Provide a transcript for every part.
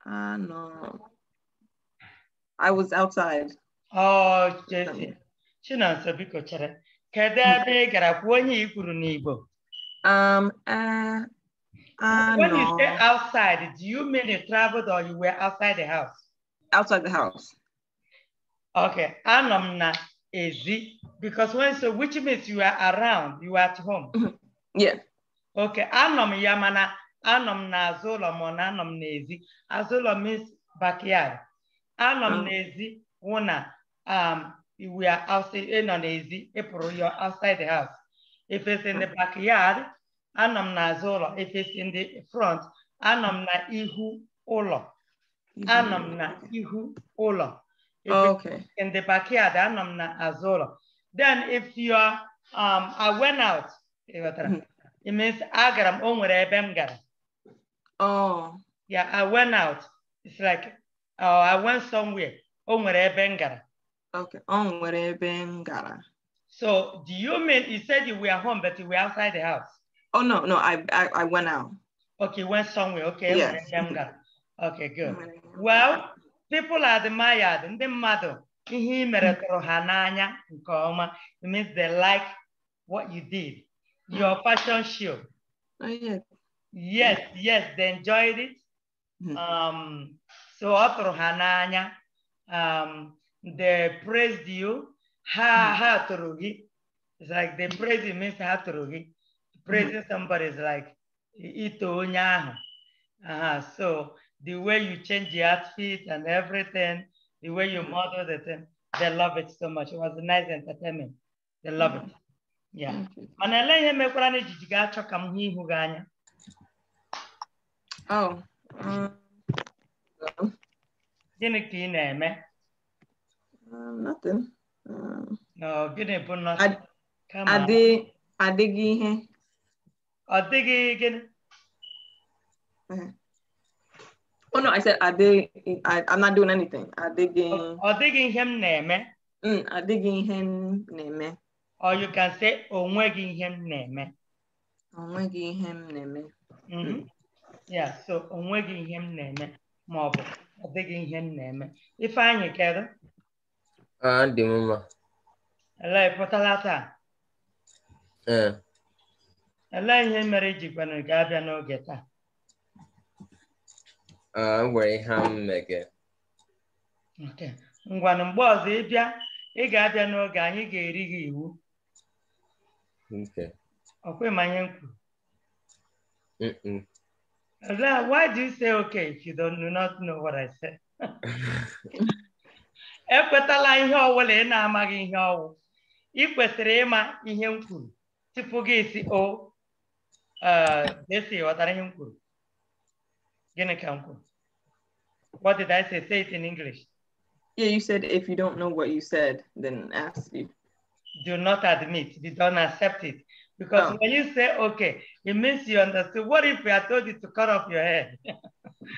No. I was outside. Oh, Jesse. Chinonso biko chere. Kedu ebe ị gara kwuo onye i kwuru n'Igbo? When you say outside, do you mean you traveled or you were outside the house? Outside the house. Okay, anọ m na ezi, because when so, which means you are around, you are at home. Yeah. Okay, anọ m ya mana anọ m n'azụ ụlọ ma na anọ m n'ezi. Azụ ụlọ means backyard. Anọ m n'ezi wụ na we are outside, ịnọ n'ezi, ịpụrụ, you're outside the house. If it's in the backyard, anọ m n'azụ ụlọ. If it's in the front, anọ m na ihu ụlọ. Anọ m na ihu ụlọ. If okay. In the backyard, anọ m na azụ ụlọ. Then if you are, I went out, it means agara m, o nwere ebe m gara. Oh. Yeah, I went out. It's like, I went somewhere. O nwere ebe m gara. Okay. O nwere ebe m gara. So, do you mean, you said you were home, but you were outside the house? Oh, no, I went out. Okay, went somewhere. Okay, yes. Okay, good. Well, people admired. Ndị mmadụ, ihe I mere tụrụ ha n'anya nke ọma. It means they like what you did. Your fashion show. Oh, yeah. Yes, they enjoyed it. So ọ tụrụ ha n'anya. They praised you. Ha tụrụ gị. It's like they praise you means ha tụrụ gị. Praising somebody is like ito onye ahụ. So the way you change the outfit and everything, the way you model the thing, they love it so much. It was a nice entertainment. They love it. Yeah. Mana ele ihe mekwara na ijiji ga-achọ ka m hụ ihu gị anya. Oh. Gịnị ka ị na-eme? Nothing. No, gịnị bụ nothing? Adịghị ihe. Ọ dịghị gịnị? Oh no, I said I'm not doing anything. Adịghị. Ọ dịghị ihe m na-eme. Adịghị ihe m na-eme. Or you can say onweghị ihe m na-eme. Onweghị ihe m na-eme. Yeah, so onweghị ihe m na-eme ma ọ bụ ọ dịghị ihe m na-eme. Ifeanyị kedu? Dị m mma. Ele pụtala taa? Ele ihe mere ijikwana ga-abịa n'oge taa? Nwere ihe m mege. Okay. Ngwanụ mgbe ọzọ ị bịa, ị ga-abịa n'oge anyị ga-eri gị iwu. Okay. Ọkwa ma ihe m kwuru? Why do you say okay if you do not know what I said? Ekwetala ihe ọwụla ị na-amaghị ihe ọwụ. Ị kwesịrị ịma ihe m kwuru tupu gị si o Jesse ghọtara ihe m kwuru. Gịnị ka m kwuru? What did I say? Say it in English. Yeah, you said if you don't know what you said, then ask you. Do not admit, you don't accept it. Because when you say okay, it means you understood. What if I told you to cut off your head?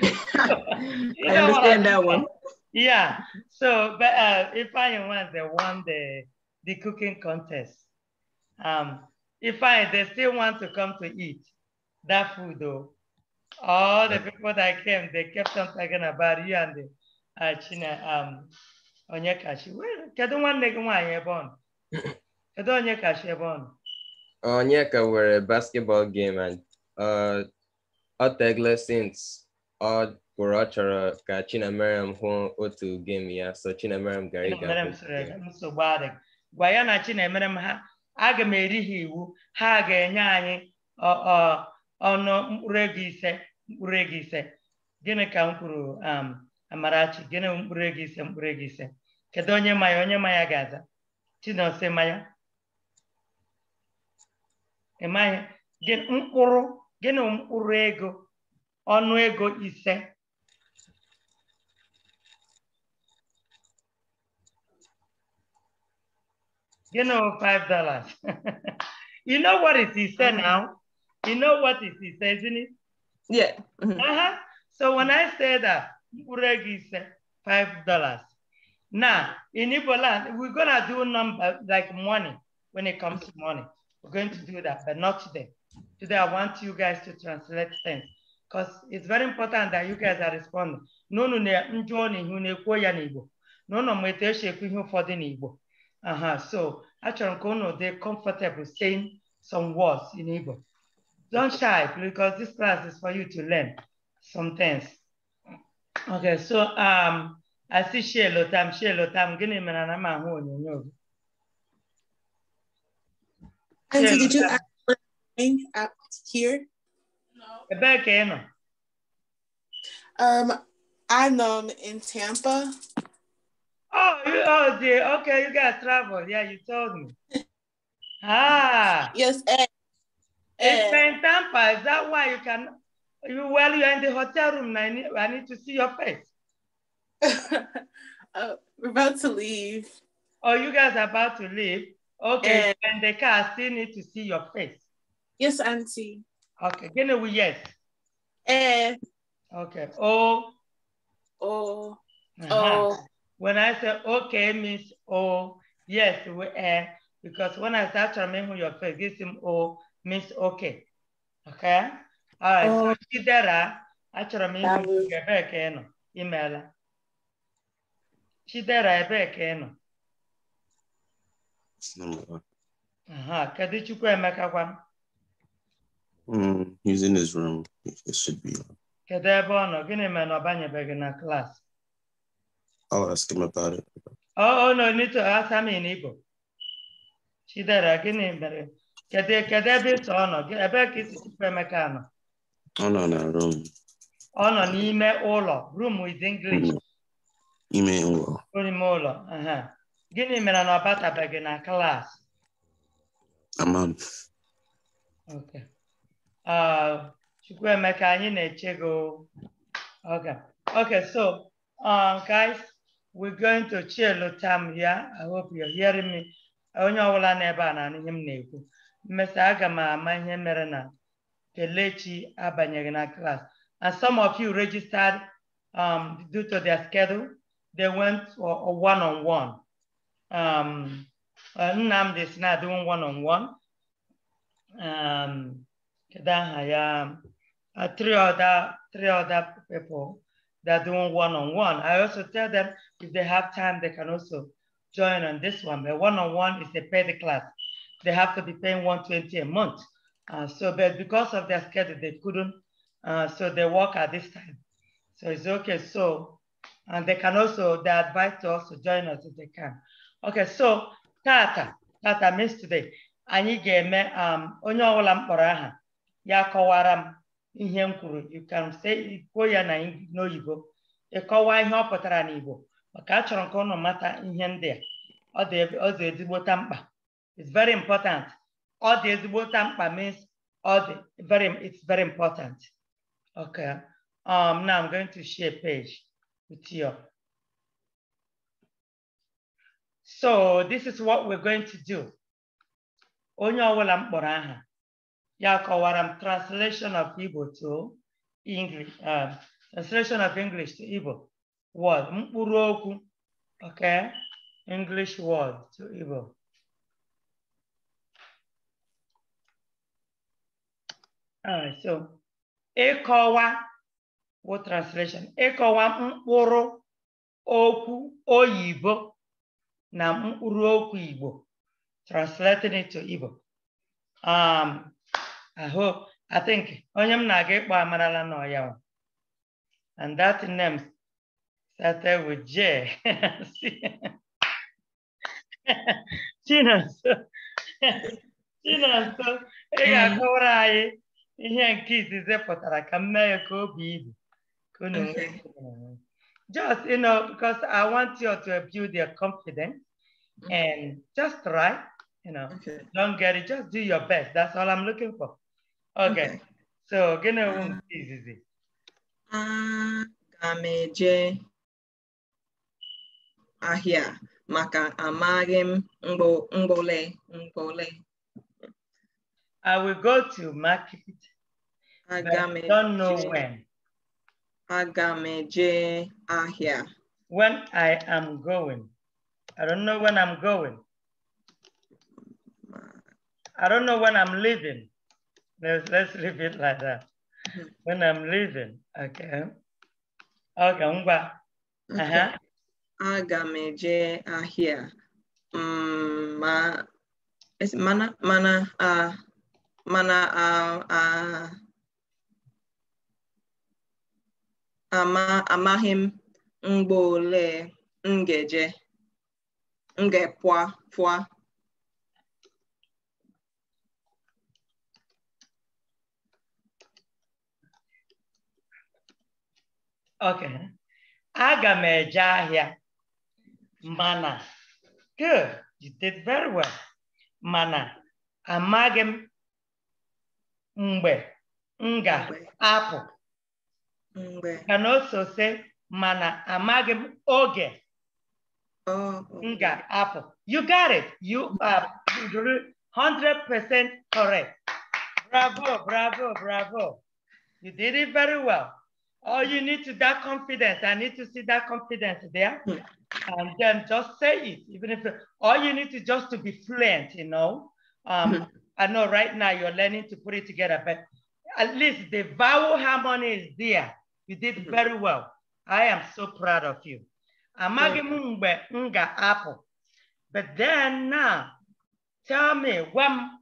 I understand that one. Yeah. So, but if I won the cooking contest, they still want to come to eat that food though. All the people that came, they kept on talking about you and the China Onyekachi. Well, kedu nwanne gị nwaanyị ebe ọ nọ? Kedu Onyekachi ebe ọ nọ? Onyeka were a basketball game and otegle since ọ chọrọ ka Chinameram hụ otu game ya, so Chinameram gara ịga. Nsogbu adịghị. Gwa ya na Chinameram ha aga m eri ha iwu, ha ga-enye anyị ọnụ mkpụrụ ego ise. Gịnị ka m kwuru Amarachi? Gịnị mkpụrụ ego ise? Kedu onye maya ga-aza? Chinonso maya? Ịmaghị? Gịnị mkpụrụ ego, ọnụ ego ise? Gịnị $5? You know what it is now? You know what it is, isn't it? Yeah. So when I say that, $5. Now, in Igbo land, we're going to do number like money when it comes to money. We're going to do that, but not today. Today, I want you guys to translate things. because it's very important that you guys are responding. No, no, so actually, they're comfortable saying some words in Igbo. Don't shy, because this class is for you to learn some things. Okay, so I see Shelotam, gini menana mahu onyonyo. Auntie, did you ask for anything out here? No. I'm in Tampa. Oh dear. Okay, you guys travel. Yeah, you told me. Yes, it's in Tampa. Is that why you're in the hotel room? I need to see your face. We're about to leave. Oh, you guys are about to leave? Okay, and the car, I still need to see your face. Yes, Auntie. Okay, give me yes. Okay. Oh. When I say okay means oh, yes, because when I start to remember your face, give him oh means okay. Okay? All right, so Chidera, actually remember email. Chidera ebe Kadichukwu Emeka kwan. He's in his room. It should be on. Kedu ebe ọ nọ? Gịnị mere na ọ banyebeghị na class? I'll ask him about it. Oh, no, need to ask him in Igbo. Chidera, gịnị mere? Kedu ebe ị so ọ nọ? Ebe ka isi Chukwu Emeka nọ? Ọ nọ na room. Ọ nọ n'ime ụlọ. Room with English. Ime ụlọ. N'ime ụlọ. Gịnị mere na ọ batabeghị na class? Amam. Okay. Chukwu Emeka, anyị na-eche gị. Okay, so guys, we're going to Chelotam here. I hope you're hearing me. Onye ọbụla n'ebe a na-anụ ihe m na-ekwu. Mmesa aga m ama ihe mere na Kelechi abanyeghị na class. And some of you registered due to their schedule. They went for a one-on-one. Nnamdi is now doing one-on-one. Three other people that are doing one-on-one. I also tell them if they have time, they can also join on this one. The one-on-one is a paid class. They have to be paying $120 a month. But because of their schedule, they couldn't. So they work at this time. So it's okay. So, and they can also, they advise to also join us if they can. Okay, so Tata means today. Anyị ga-eme onye ọbụla m kpọrọ aha ya kọwara m ihe m kwuru. You can say kwuo ya n'oyibo ịkọwa ihe ọ pụtara n'Igbo maka achọrọ nke ụnụ mata ihe ndị a ọ dị ezigbota mkpa. It's very important. Ọ dị ezigbota mkpa means it's very important. Okay. Now I'm going to share page with you. So this is what we're going to do. Onye ọbụla m kpọrọ aha ya kọwara m translation of Igbo to English. Translation of English to Igbo word. Mkpụrụ okwu. Okay. English word to Igbo. All right. So ịkọwa what translation? Ịkọwa mkpụrụ okwu oyibo na mkpụrụ okwu Igbo. Translating it to Igbo. I think onye m na-aga ịkpọ amarala nọ ya. And that name started with J. Chinonso, ị ga-akọwara anyị ihe nke izizi pụtara ka m mee ka obi ibu. Just, because I want you to build your confidence and just try. Don't get it, just do your best. That's all I'm looking for. Okay. So, gonna easy. Agameje ahia maka amagim mbole. I will go to market. But I don't know when. Agameje ahia. When I am going. I don't know when I'm going. I don't know when I'm leaving. Let's leave it like that. When I'm leaving. Okay. Okay, ngwa. Okay. Aga m eje ahịa. Amaghị m mgbe ole m ga-eje. M ga-pụa. Okay. Aga m eje ahịa. Mana. Good. You did very well. Mana. Amaghị m mgbe m ga-apụ. Mgbe. Can also say mana amaghị m oge m ga-apụ. You got it. You are 100% correct. Bravo, bravo, bravo. You did it very well. All you need to that confidence. I need to see that confidence there. And then just say it. Even if all you need to just to be fluent, you know. I know right now you're learning to put it together, but at least the vowel harmony is there. You did very well. I am so proud of you. Amaghị m mgbe m ga-apụ. But then now, tell me, gwa m,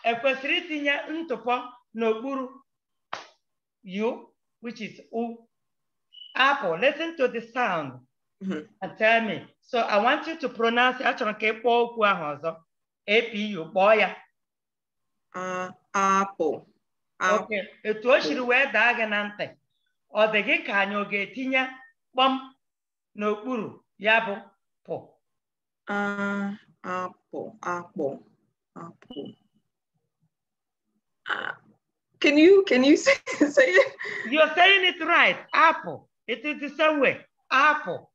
ekwesịrị itinye ntụpọ n'okpuru you, which is u. Apple. Listen to the sound and tell me. So I want you to pronounce it. Achọrọ ka ị kpọọ okwu ahụ ọzọ. APU, kpọọ ya. Apple. Okay. Etu o shiri wee daa gị na ntị. Ọ dị gị ka anyị ọ ga-etinye kpọm n'okpuru ya bụ pụ. Apple. Can you say it? You're saying it right. Apple. It is the same way. Apple.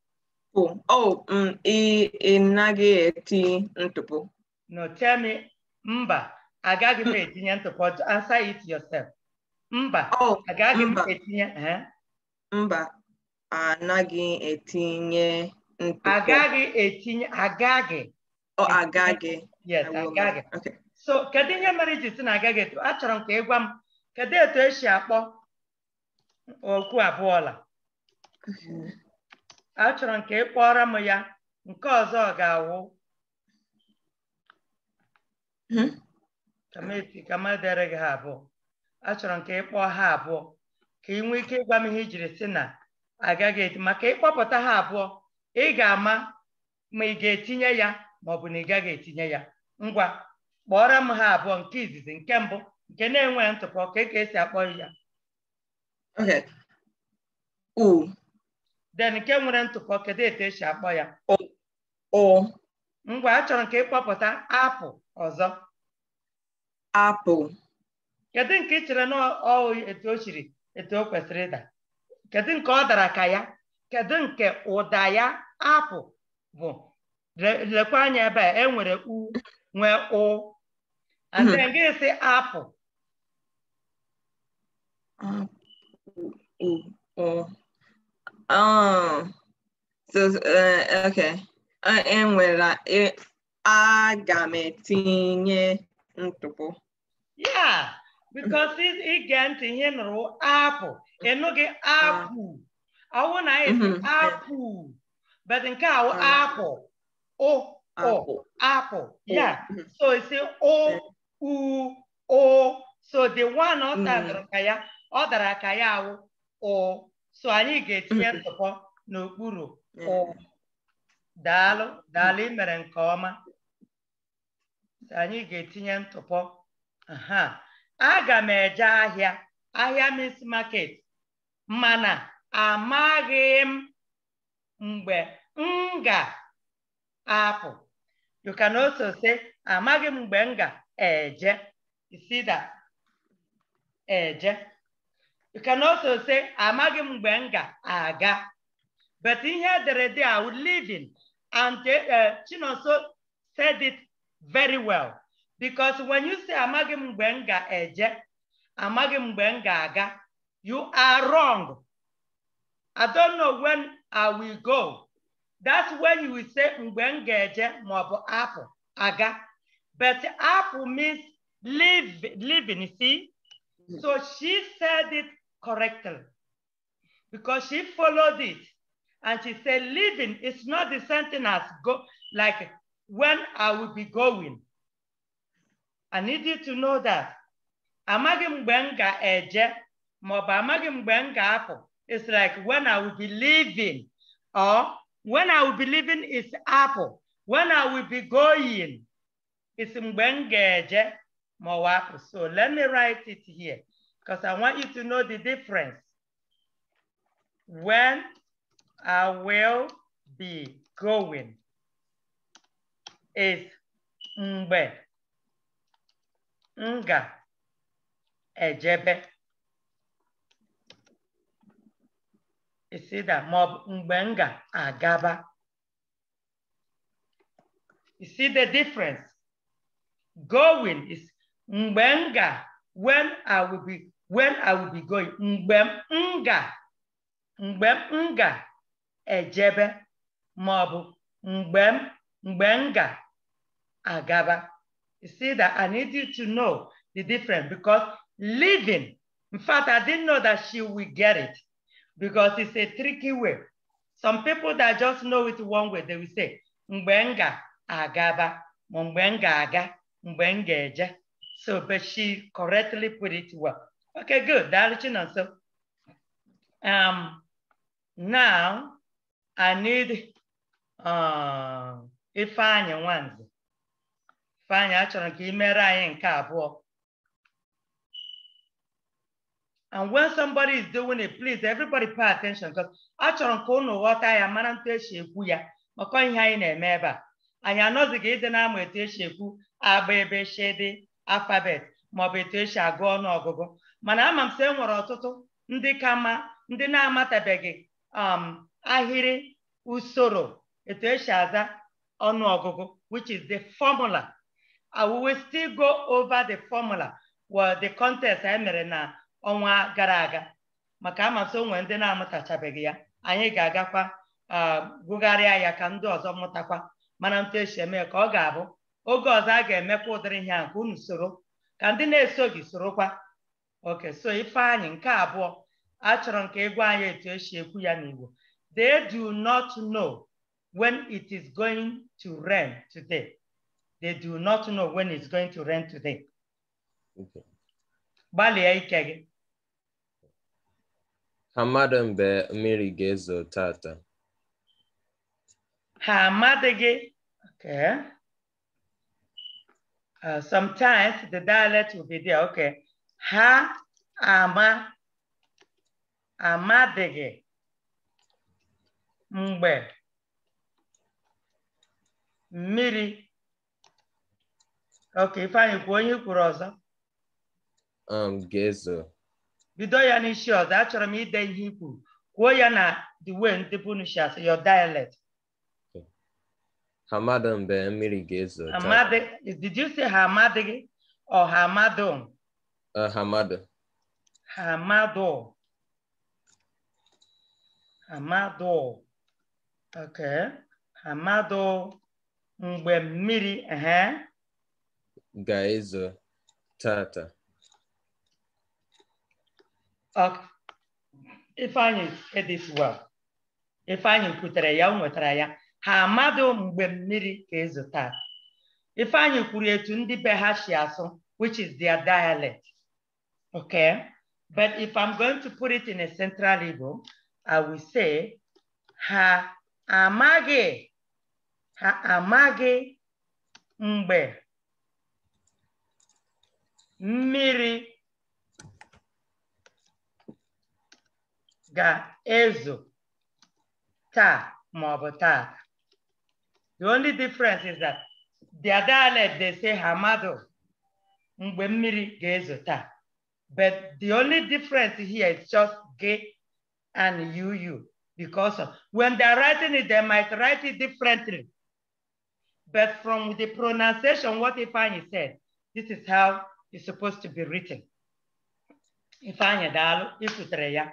Ị naghị eti ntụpọ. No, tell me, mba. Agaghị m etinye ntụpọ. Answer it yourself. Mba. Agaghị m etinye. Mba. Anaghị etinye ntụpọ. Agaghị etinye. Agaghị. Agaghị. Yes, agaghị. Okay. So, kedu ihe mere iji si na agaghị etu? Achọrọ m ka ị gwa m, kedu etu esi akpọ okwu abụọ la? Achọrọ m ka ị kpọrọ m ya. Nke ọzọ ga-awụ. Ka m edere gị ha abụọ. Achọrọ m ka ị kpọọ ha abụọ. Ka ị nwee ike ịgwa m ihe ijiri si na agaghị eti. Maka ịkpọpụta ha abụọ, ị ga-ama ma ị ga-etinye ya ma ọ bụ na ị gaghị etinye ya. Ngwa, kpọrọ m ha abụọ. Nke izizi, nke mbụ, nke na-enwe ntụpọ, ka esi akpọ ya. Okay. Then nke nwere ntụpọ, kedu etu esi akpọ ya? Ngwa, achọrọ m ka ịkpọpụta apụl ọzọ. Apple. Kedu nke ị chere na etu o shiri, etu o kwesịrị ịda? Kedu nke ọ dara ka ya? Kedu nke ụda ya apụl bụ? Lekwa anya ebe a, enwere u, nwee o. And then gị sị apụl. Okay. Enwere aga m etinye ntụpọ. Yeah, because ị gee ntị ihe nụrụ apụl, ịnụghị apụl. Ọwụ na esi apụl, but nke ahụ apụl. Apple. Yeah. So it's o, u, o. So the one ọ dara ka ya o. So anyị ga-etinye ntụpọ n'okpuru o. Daalụ ị mere nke ọma. Anyị ga-etinye ntụpọ. Aga m eje ahịa. Ahịa means market. Mana amaghị m mgbe m ga-apụ. You can also say amaghị m mgbe m ga-eje. You see that? Eje. You can also say amaghị m mgbe m ga-aga. But in here they are living. And Chinonso said it very well. Because when you say amaghị m mgbe m ga-eje, amaghị m mgbe m ga-aga, you are wrong. I don't know when I will go. That's when you will say mgbe m ga-eje maọbụ apụ aga. But apụ means living, you see? So she said it correctly because she followed it. And she said, living is not the same thing as go, like when I will be going. I need you to know that. Amaghị mgbe m ga-eje, maọbụ amaghị mgbe m ga-apụ. It's like when I will be leaving, or when I will be leaving is apple. When I will be going, it's mgbe m ga-eje maọbụ apụ. So let me write it here because I want you to know the difference. When I will be going is mgbe m ga-ejebe. You see that? Mgbe m ga-agaba. You see the difference? Going is mgbe m ga, when I will be going. Mgbe m ga-ejebe maọbụ mgbe m ga-agaba. You see that? I need you to know the difference because living, in fact, I didn't know that she will get it because it's a tricky way. Some people that just know it one way, they will say, mgbe m ga-agaba, mgbe m ga-aga, mgbe m ga-eje. So, but she correctly put it well. Okay, good. So, now I need Ifeanyi Nwanze. Ifeanyi, achọrọ ka ị mere anyị nke abụọ. And when somebody is doing it, please, everybody pay attention because achọrọ ka unu ghọta ya mara ntu esi ekwu ya maka ihe anyị na-eme ebe a. Anyị anọzighị ịdị na-amụ etu esi ekwu agba ebe shede alfabet maọbụ etu esi agụ ọnụọgụgụ. Mana ama m sị e nwere ọtụtụ ndị na-amatabeghị ahịrị usoro etu esi aza ọnụọgụgụ, which is the formula. We will still go over the formula, well, the contest I mere na ọnwa gara aga. Maka ama m sị onwe ndị na-amụtachabeghị ya, anyị ga-agakwa gụgharịa ya ka ndị ọzọ mụtakwa mana ntu esi eme ka ọ ga-abụ oge ọzọ a ga-emekwa ụdịrị ihe a nke unu soro ka ndị na-esoghị sorokwa. Okay, so Ifeanyi nke abụọ achọrọ nke ịgwa anyị etu esi ekwu ya n'Igbo. They do not know when it is going to rain today. They do not know when it's going to rain today. Okay. Gbalịa ike gị. Ha amaghị mgbe mmiri ga-ezo tata. Ha amaghị. Okay. Sometimes the dialect will be there. Okay. Ha amaghị mgbe mmiri. Okay, Ifeanyi kwuo onye kwuru ọzọ. Ga-ezo. Bido ya n'isi ọzọ, achọrọ m ide ihe i kwuru. Kwuo ya na the way ndị bunu si asị, your dialect. Ha amaghị mgbe mmiri ga-ezo tata. Did you say ha amaghị or ha amadụ? Ha amadụ. Ha amadụ. Amadụ. Okay. Amadụ mgbe mmiri ga-ezo tata. Okay. Ifeanyi said this well. Ifeanyi kwutere ya, o nwetara ya. Ha amadụ mgbe mmiri ga-ezo tata. Ifeanyi kwuru etu ndị be ha si asụ, which is their dialect. Okay. But if I'm going to put it in a central Igbo, I will say ha amaghị mgbe mmiri ga-ezo taa maọbụ tata. The only difference is that their dialect, they say ha amadụ mgbe mmiri ga-ezo taa. But the only difference here is just G and UU, because when they're writing it, they might write it differently. But from the pronunciation, what Ifeanyi said, this is how it's supposed to be written. Ifeanyi dalu ifutere ya.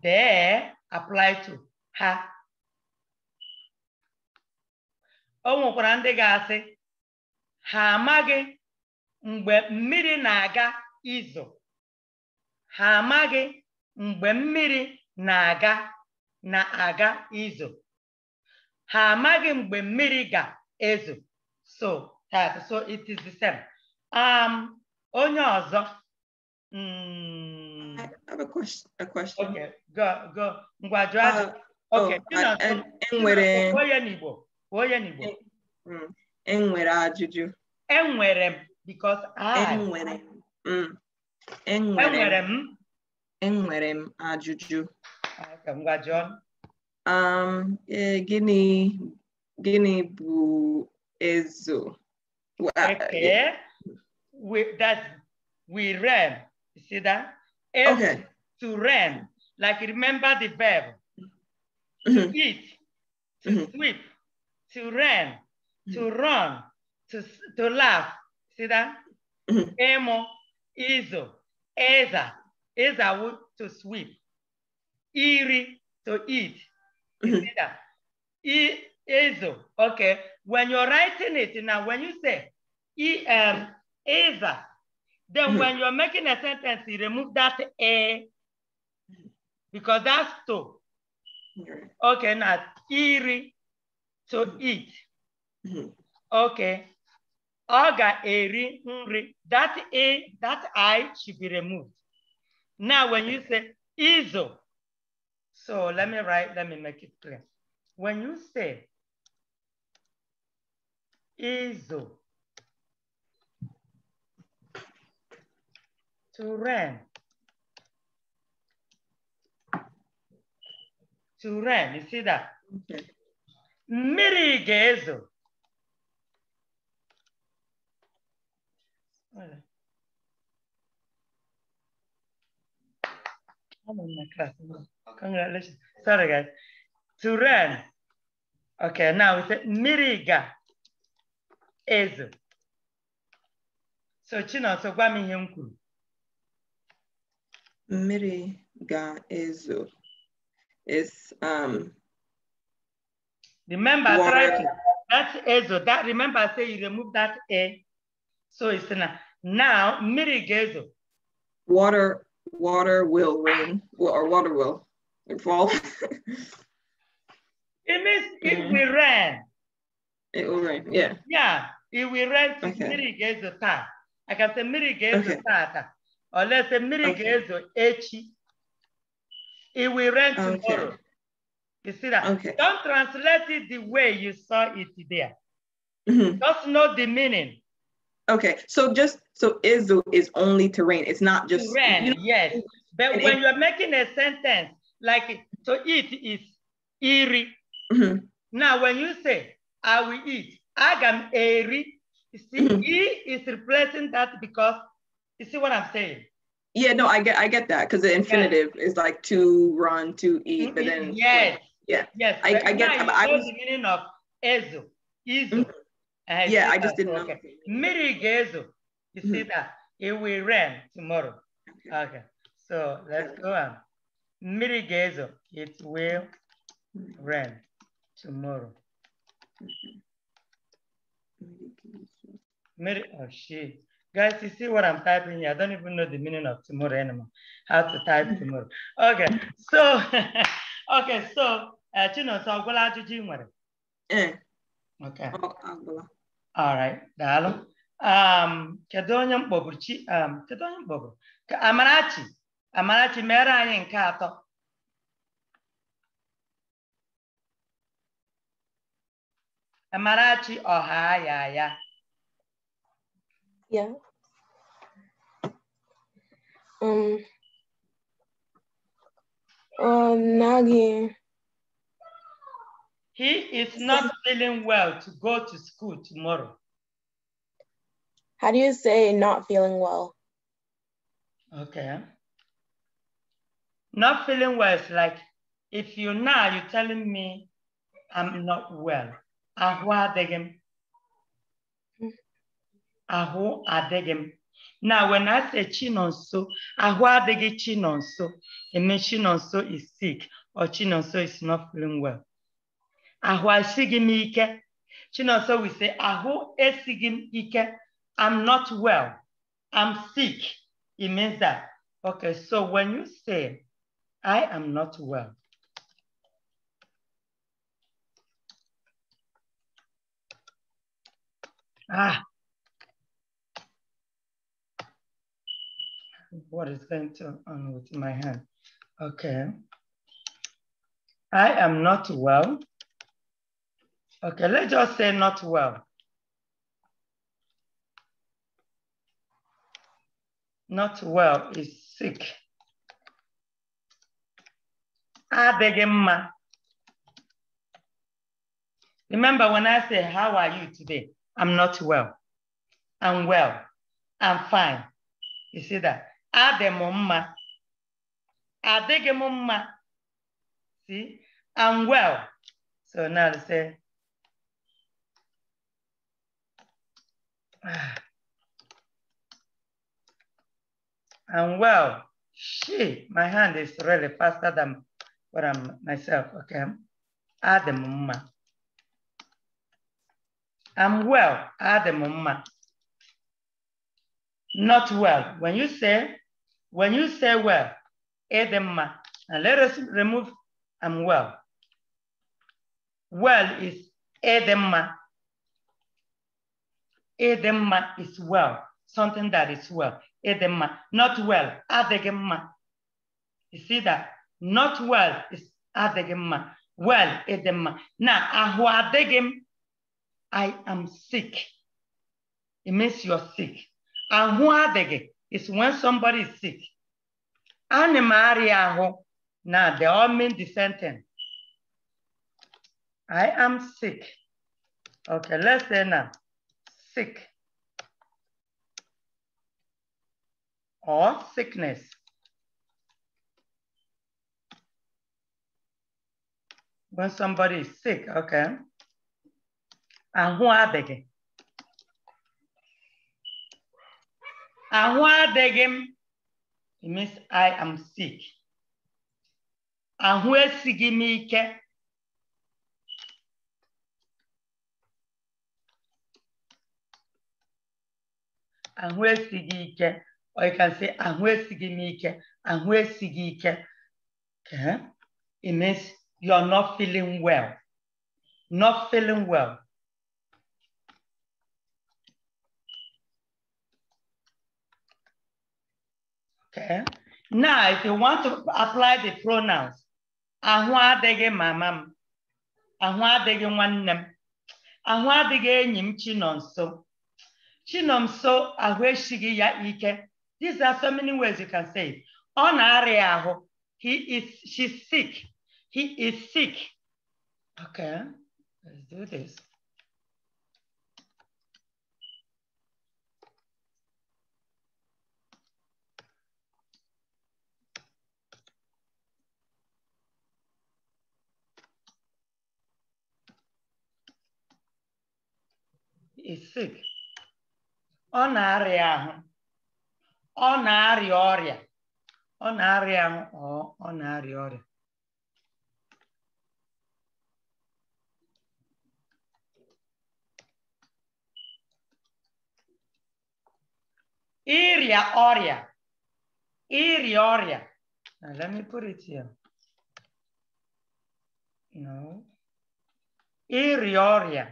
There apply to ha. O nwekwara ndị ga-asị ha amaghị mgbe mmiri na-aga izo. Ha amaghị mgbe mmiri na-aga izo. Ha amaghị mgbe mmiri ga-ezo. So it is the same. Onye ọzọ. I have a question. Okay, go. Ngwa okay. Enwere ajụjụ. Enwere because I. Enwere m ajụjụ. Ngwa John. Gịnị bụ ezo? Okay. We ran. You see that? Okay. To run. Like remember the verb. To eat, to sweep, to run, to run, to laugh. See that? Emo, Izo, Eza to sweep. Iri to eat. You see that? Ezo. Okay. When you're writing it now, when you say Eza, then when you're making a sentence, you remove that A because that's to. Okay, now iri to eat. Okay. Oga eri nri. That A, that I should be removed. Now when you say Izo, so let me make it clear. When you say Izo, to run. To run, you see that? Okay. Mmiri ga-ezo. I'm in my class. Congratulations. Sorry, guys. To run. Okay, now we say mmiri ga-ezo. So Chinonso, gwa m ihe m kwuru. Mmiri ga-ezo. Is remember water. That's ezo. That remember I say you remove that A. So it's now mmiri ga-ezo. Water will rain, or water will fall. It means it will rain. It will rain, yeah. Yeah, it will rain to Okay. mmiri ga-ezo taa. I can say mmiri ga-ezo tata. Or let's say mmiri ga-ezo echi. It will rain tomorrow. Okay. You see that? Okay. Don't translate it the way you saw it there. Just know the meaning. Okay, so Izo is only to rain. It's not just to rain, yes. But when you're making a sentence, like to eat is iri. Now when you say I will eat, agam eri, you see, E is replacing that because you see what I'm saying? Yeah, no, I get that because the infinitive is like to run, to eat, but then yes, yeah, yes. I get that. But I was the meaning of ezo, izo. Yeah, I just didn't know. Mmiri ga-ezo, you see that it will rain tomorrow. Okay, so let's go on. Mmiri ga-ezo, it will rain tomorrow. Oh shit. Guys, you see what I'm typing here? I don't even know the meaning of tomorrow anymore. How to type tomorrow. Okay, so Chinonso, ọgwụla ajụjụ ị nwere? Okay. All right, daalụ. Kedu onye mkpọburu kedu onye mkpọburu? Amarachi mere anyị nke atọ. Amarachi ọha ya. Yeah. Nagi. He is not feeling well to go to school tomorrow. How do you say not feeling well? Okay. Not feeling well is like if you're telling me I'm not well. Ahu adegem. Now, when I say Chinonso, ahu adegi Chinonso, it means Chinonso is sick or Chinonso is not feeling well. Ahu asigim ike. Chinonso we say ahu esigim ike. I'm not well. I'm sick. It means that. Okay, so when you say, I am not well, what is going on with my hand? Okay. I am not well. Okay, let's just say not well. Not well is sick. Adịghị mma. Remember when I say, how are you today? I'm not well. I'm well. I'm fine. You see that? Adị m mma. Adịghị m mma. See? I'm well. So now let's say, I'm well. Shit, my hand is really faster than what I'm myself. Okay. Adị m mma. I'm well. Adị m mma. Not well. When you say well, edema, and let us remove I'm well. Well is edema. Edema is well, something that is well. Edema, not well, adegema. You see that? Not well is adegema. Well, edema. Now, ahu adegem, I am sick. It means you're sick. Ahu adege is when somebody is sick. Now they all mean the same thing. I am sick. Okay, let's say now, sick. Or sickness. When somebody is sick, okay. Ahu adege. Ahu adegem. It means I am sick. Ahu esighị m ike. Ahu esighị ike. Or you can say ahu esighị m ike. Ahu esighị ike. Okay. It means you're not feeling well. Not feeling well. Okay. Now, if you want to apply the pronouns, ahu adịghị mama m, ahu adịghị nwanne m, ahu adịghị enyi m Chinonso. Chinonso ahu esighị ya ike. These are so many ways you can say it. Ọ na-arịa ahụ. She's sick. He is sick. Okay, let's do this. Is sick. Ọ na-arịa ahụ. Ọ na-arịa ọrịa. Ọ na-arịa ahụ. Ọ na-arịa ọrịa. Ịrịa ọrịa. Ịrịa ọrịa. Now let me put it here. No. Ịrịa ọrịa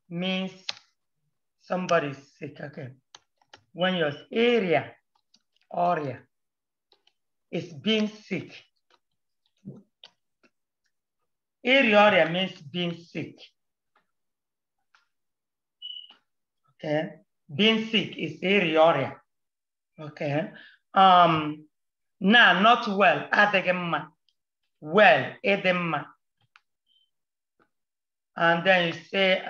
means somebody's sick. Okay. When you're area, is being sick. Area means being sick. Okay. Being sick is area. Okay. Now, not well. Adegema. Well, edema. And then you say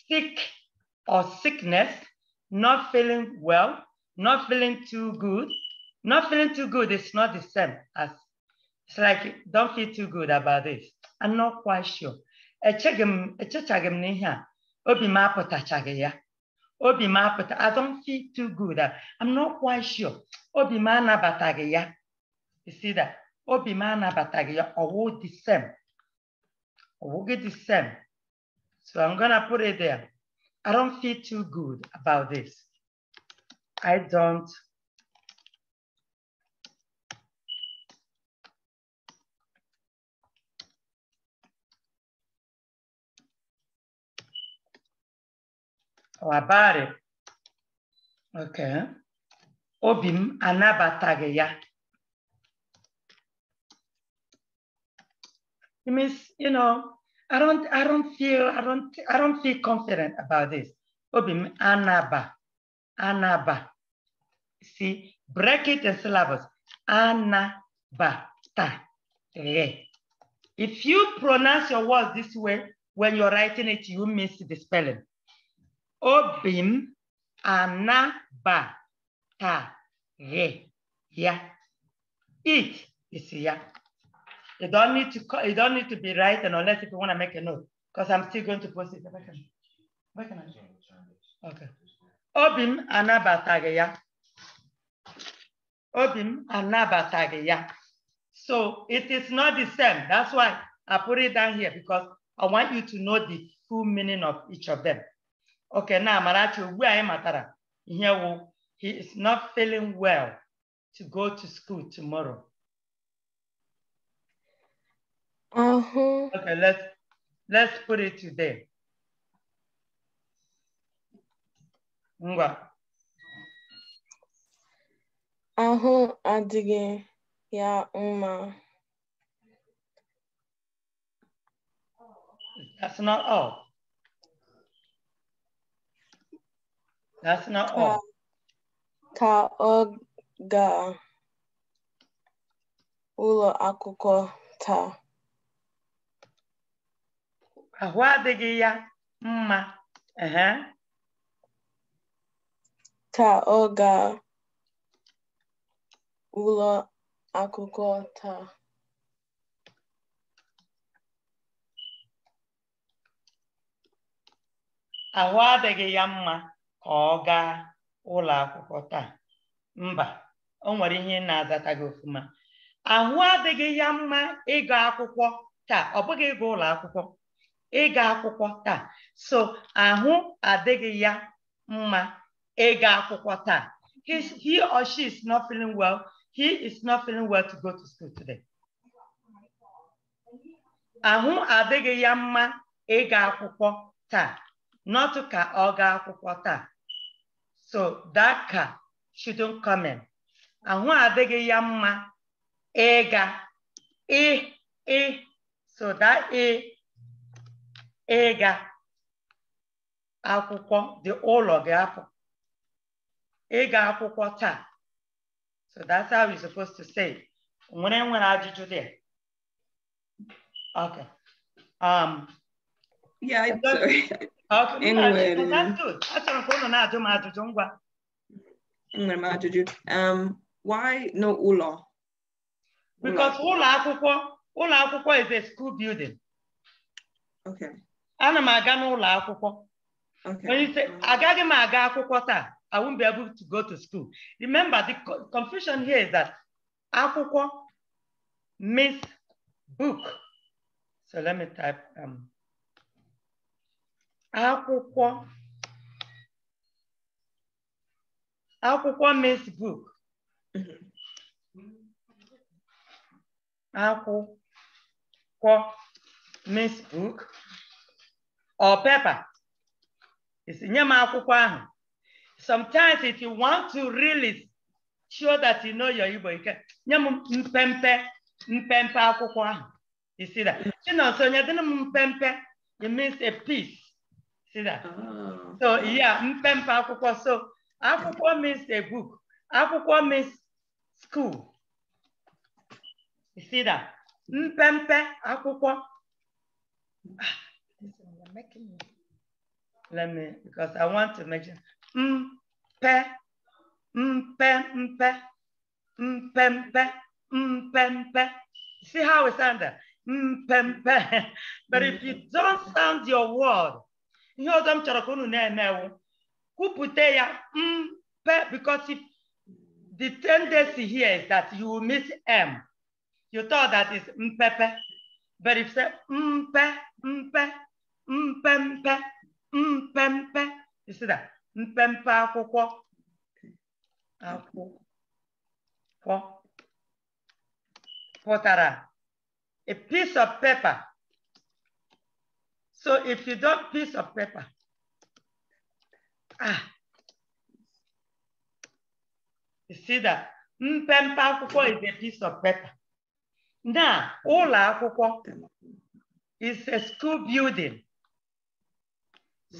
sick or sickness, not feeling well, not feeling too good. Not feeling too good is not the same as, it's like, don't feel too good about this. I'm not quite sure. I don't feel too good. I'm not quite sure. You see that? Or will the same. Or will get the same. So I'm gonna put it there. I don't feel too good about this. I don't about it. Okay. Obim anabataghị ya. It means, you know, I don't feel confident about this. Obim anaba. See, break it in syllables. Anabata. If you pronounce your words this way, when you're writing it, you miss the spelling. Obim anaba. Yeah. It is yeah. You don't need to be right unless if you want to make a note, because I'm still going to post it. Where can I? Okay. Obim anabataghị ya. Obim anabataghị ya. So it is not the same. That's why I put it down here, because I want you to know the full meaning of each of them. Okay, now Marachi, where I matara. Here he is not feeling well to go to school tomorrow. Okay, let's put it today. Ngwa. Ahụ adịghị ya mma. That's not all. That's not all. Ka ọ gaa ụlọ akwụkwọ taa. Ahụ adịghị ya mma. Ka ọ gaa ụlọ akwụkwọ taa. Ahụ adịghị ya mma ka ọ gaa ụlọ akwụkwọ taa. Mba, o nwere ihe na-azata gị ofuma. Ahụ adịghị ya mma ịga akwụkwọ taa. Ọ bụghị ịga ụlọ akwụkwọ. Ịga akwụkwọ taa. So ahụ adịghị ya mma ịga akwụkwọ taa. He or she is not feeling well. He is not feeling well to go to school today. Ahụ adịghị ya mma ịga akwụkwọ taa. Not ka ọ gaa akwụkwọ taa. So that ka shouldn't come in. Ahụ adịghị ya mma ịga. So that ịga akwụkwọ, the ụlọ ga-apụ. Ịga akwụkwọ taa. So that's how you're supposed to say it. Nwere ajụjụ there. Okay. Yeah, I'm sorry. Okay, that's good. Why no ụlọ? Because ụlọ akwụkwọ is a school building. Okay. Ana m aga n'ụlọ akwụkwọ. Okay. When you say agaghị m aga akwụkwọ taa, I won't be able to go to school. Remember, the confusion here is that akwụkwọ means book. So let me type akwụkwọ means book. Akwụkwọ means book or paper. It's nye m akwụkwọ ahụ. Sometimes if you want to really show that you know your Igbo, you can nye m mpempe akwụkwọ ahụ. You see that? You know, so nye dịnụ m mpempe, it means a piece. See that? Oh. So yeah, mpempe akwụkwọ. So akwụkwọ means a book. Akwụkwọ means school. You see that? Mpempe akwụkwọ. Let me, because I want to make sure. Mpempe. See how it sounds? Mpempe. But if you don't sound your word, you know them charakunu ne kupute ya mpe, because if the tendency here is that you will miss M. You thought that is mpepe. But if you say mpempe, you see that? Mpempe akwụkwọ. Akwụkwọ pụtara a piece of paper. So if you don't piece of paper, you see that mpempe akwụkwọ is a piece of paper. Now, ụlọ akwụkwọ is a school building.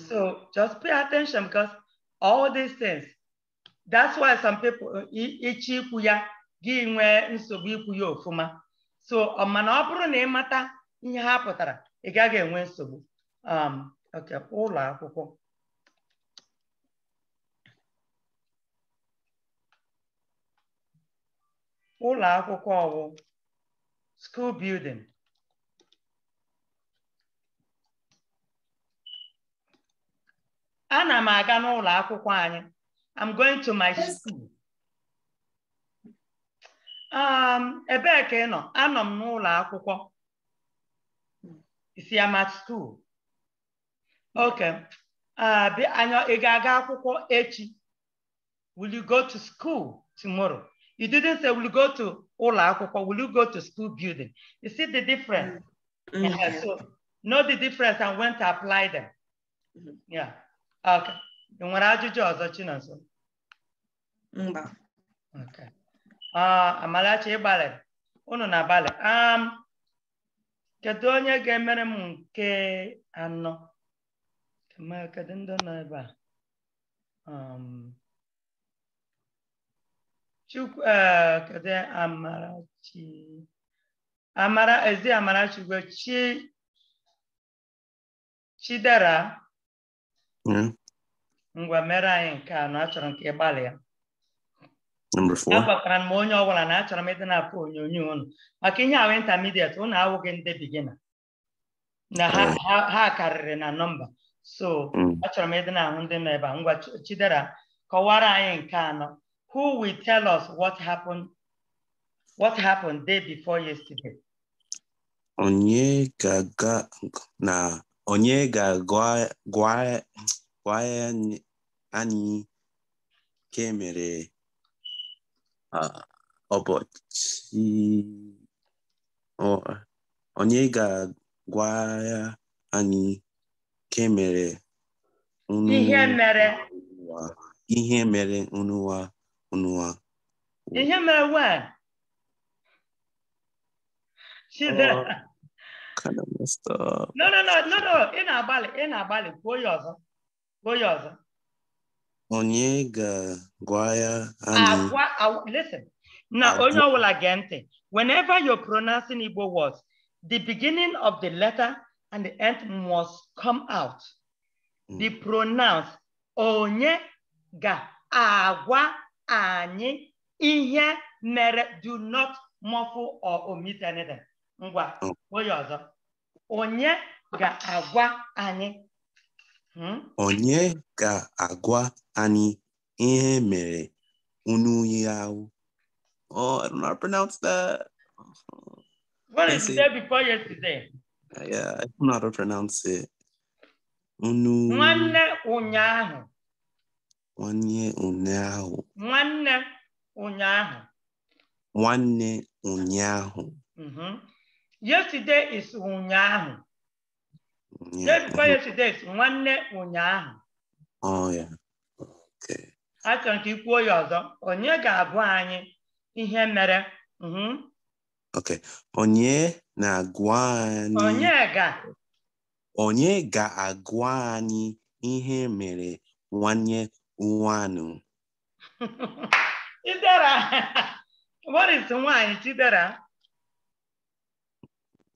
So just pay attention because all these things, that's why some people ichi ikwu ya gị nwee nsogbu ikwu ya ofuma. So mana ọ bụrụ na ịmata ihe ha pụtara, ị gaghị enwe nsogbu. Okay, ụlọ akwụkwọ. Ụlọ akwụkwọ bụ school building. Ana m aga n'ụlọ akwụkwọ anyị. I'm going to my school. Ebee ka ị nọ? Anọ m n'ụlọ akwụkwọ. You see, I'm at school. Okay. Ị ga-aga akwụkwọ echi? Will you go to school tomorrow? You didn't say will you go to ụlọ akwụkwọ? Will you go to school building? You see the difference? Yeah, so know the difference and when to apply them. Yeah. Okay. You nwere ajụjụ ọzọ Chinonso? Mba. Okay. Amalachi ịgbalị. Unu na-agbalị. Kedu onye ga-emere m nke anọ? Kedu ndị nọ ebe a? Chukwu kedu Amarachi? Amarachi gwe Chidera. Ngwa mere anyị nke anọ, achọrọ nke ịgbalị ya. Number 4. Agwakwara m onye ọbụla na achọrọ m ịdị na-afụ onyonyo unu maka ihe ahụ intermediate unu awụghị ndị beginner na ha karịrị na nọmba, so achọrọ m ịdị na-ahụ ndị nọ ebe a. Ngwa Chidera kọwara anyị nke anọ. Who will tell us what happened day before yesterday? Onye ga-agwa anyị ke mere ụbọchị. Onye ga-agwa anyị ke mere ihe mere unua. Ihe mere when? Kind of messed up. No. Ị na-agbalị. Kwuo ya ọzọ. Onye ga-agwa anyị. Listen. Now, onye ọbụla gee ntị. Whenever you're pronouncing Igbo words, the beginning of the letter and the end must come out. The pronouns onye ga-agwa anyị ihe mere. Do not muffle or omit anything. Ngwa, onye ọzọ. Onye ga-agwa anyị. Onye ga-agwa anyị ihe mere unu yahu. Oh, I don't know how to pronounce that. What is the day before yesterday? Yeah, I don't know how to pronounce it. Unu. Nwanne ụnyaahụ. Nwanne ụnyaahụ. Yesterday is ụnyaahụ. Day before yesterday is nwanne ụnyaahụ. Oh yeah. Okay. Achọrọ ka ikwuo ya ọzọ. Onye ga-agwa anyị ihe mere. Okay. Onye na-agwa anyị. Onye ga-agwa anyị ihe mere nwanne ụnyaahụ. Chidera. What is nwaanyị Chidera?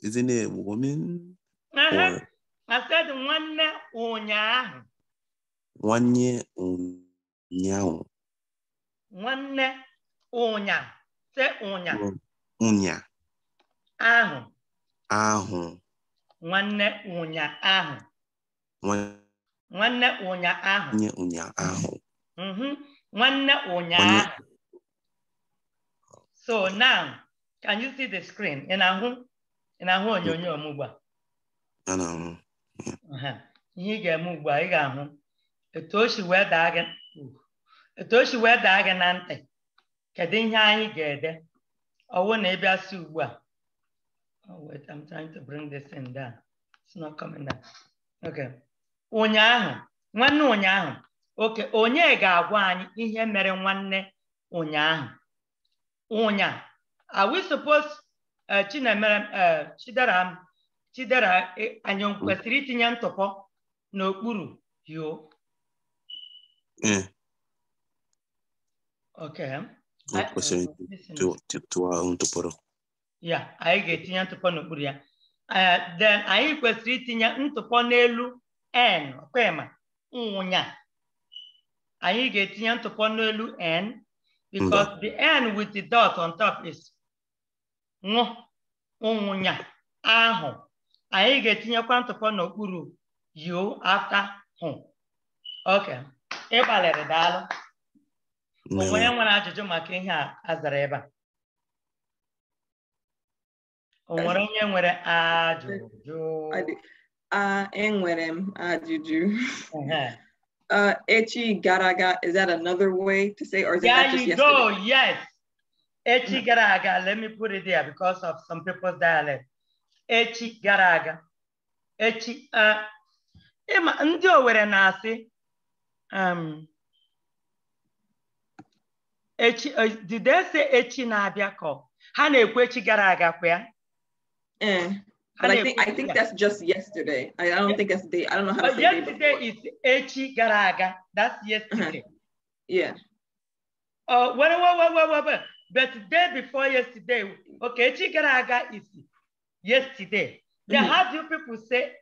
Isn't it woman? Or... I said nwanne ụnyaahụ. Nwanne ụnyaahụ. Nwanne ụnya. Say ụnya. Ụnya. Ahụ. Nwanne ụnya ahụ. Nwanne ụnya ahụ. Nwanne ụnya ahụ. So now, can you see the screen? In ahụ onyonyo m ugbu a. Ihe ị ga-eme ugbu a, ị ga-ahụ etu o si wee daa gị. Toshi where daganante. Kadinha get or one maybe soup. Oh, wait, I'm trying to bring this in down. It's not coming down. Okay. Unyahu. One unyahu. Okay. Onye ga-agwa ihe mere nwanne unyahu. Unya. Are we supposed Chidera anyong kwesịrị itinye ntụpọ n'okpuru yo? Okay. Yeah, I get tinye ntụpọ n'okpuru ya. Then anyị kwesịrị itinye ntụpọ n'elu n. Kwema unya. Anyị ga-etinye ntụpọ n'elu n because the n with the dot on top is unya ahụ. Anyị ga-etinyekwa ntụpọ n'okpuru yo after hụ. Okay. Ịgbalịrị daalụ. Onwe ya nwere ajụjụ maka ihe a azara ebe a. Onwere onye nwere ajụjụ. Enwere m ajụjụ. Echi gara aga, is that another way to say, or is that just yesterday? There you go, yes. Echi gara aga, let me put it there because of some people's dialect. Echi gara aga. Echi, ndị Owere na-asị, echi, did they say echi na-abịa ka? Ha na-ekwu echi gara aga kwa ya? But I think that's just yesterday. I don't think that's the day. I don't know how to say yesterday is echi gara aga. That's yesterday. Yeah. But the day before yesterday, okay, echi gara aga is yesterday. Then how do people say